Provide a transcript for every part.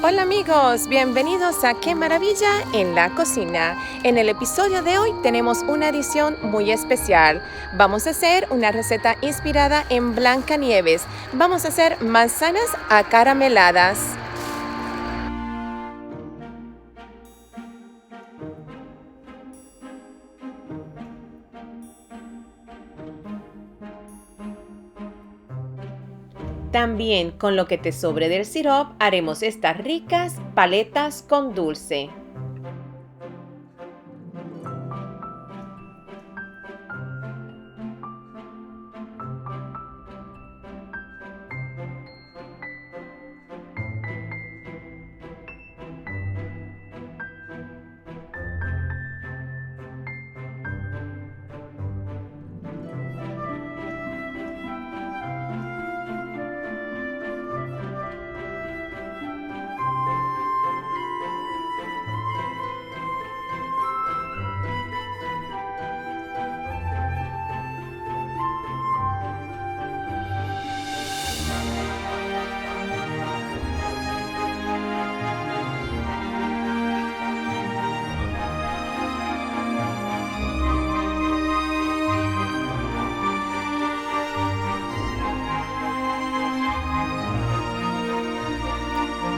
Hola amigos, bienvenidos a Qué Maravilla en la Cocina. En el episodio de hoy tenemos una edición muy especial. Vamos a hacer una receta inspirada en Blancanieves. Vamos a hacer manzanas acarameladas. También con lo que te sobre del sirope haremos estas ricas paletas con dulce.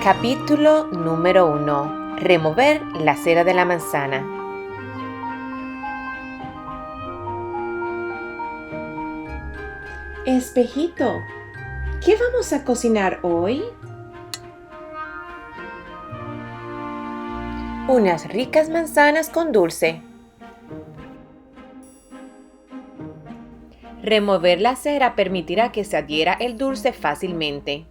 Capítulo número 1. Remover la cera de la manzana. Espejito, ¿qué vamos a cocinar hoy? Unas ricas manzanas con dulce. Remover la cera permitirá que se adhiera el dulce fácilmente.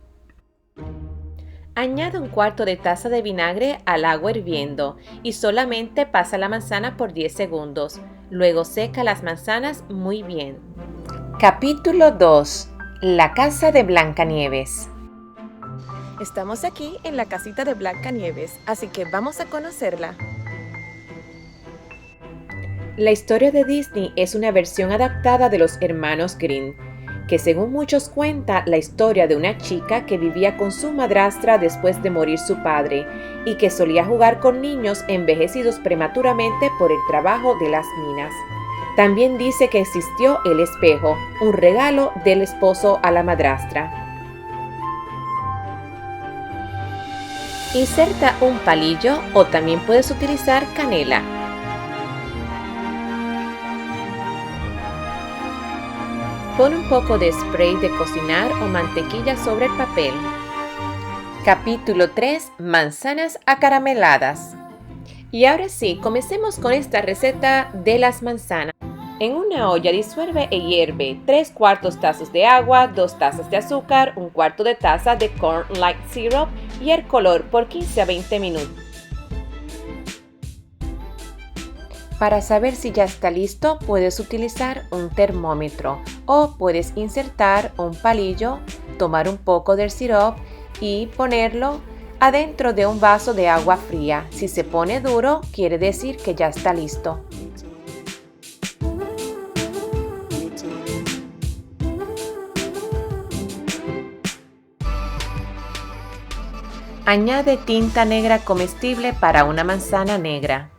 Añade un cuarto de taza de vinagre al agua hirviendo y solamente pasa la manzana por 10 segundos. Luego seca las manzanas muy bien. Capítulo 2. La casa de Blancanieves. Estamos aquí en la casita de Blancanieves, así que vamos a conocerla. La historia de Disney es una versión adaptada de los hermanos Grimm, que según muchos cuenta la historia de una chica que vivía con su madrastra después de morir su padre y que solía jugar con niños envejecidos prematuramente por el trabajo de las minas. También dice que existió el espejo, un regalo del esposo a la madrastra. Inserta un palillo o también puedes utilizar canela. Pon un poco de spray de cocinar o mantequilla sobre el papel. Capítulo 3. Manzanas acarameladas. Y ahora sí, comencemos con esta receta de las manzanas. En una olla disuelve e hierve 3/4 tazas de agua, 2 tazas de azúcar, 1/4 de taza de Corn Light Syrup y el color por 15 a 20 minutos. Para saber si ya está listo, puedes utilizar un termómetro o puedes insertar un palillo, tomar un poco del sirope y ponerlo adentro de un vaso de agua fría. Si se pone duro, quiere decir que ya está listo. Añade tinta negra comestible para una manzana negra.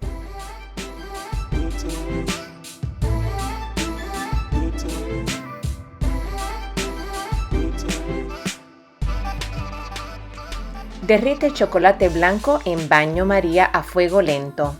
Derrite el chocolate blanco en baño María a fuego lento.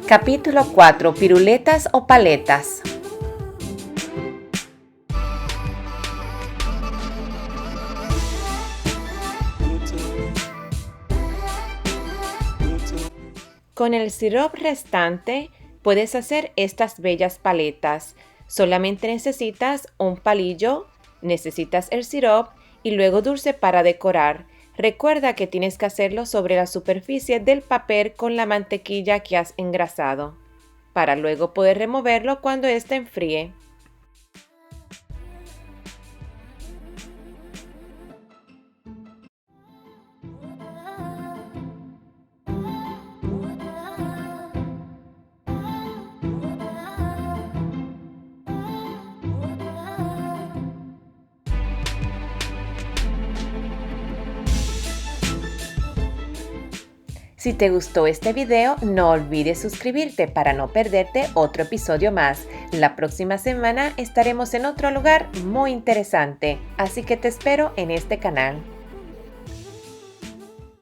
Capítulo 4. Piruletas o paletas. Con el sirope restante puedes hacer estas bellas paletas. Solamente necesitas un palillo, necesitas el sirope y luego dulce para decorar. Recuerda que tienes que hacerlo sobre la superficie del papel con la mantequilla que has engrasado, para luego poder removerlo cuando éste enfríe. Si te gustó este video, no olvides suscribirte para no perderte otro episodio más. La próxima semana estaremos en otro lugar muy interesante, así que te espero en este canal.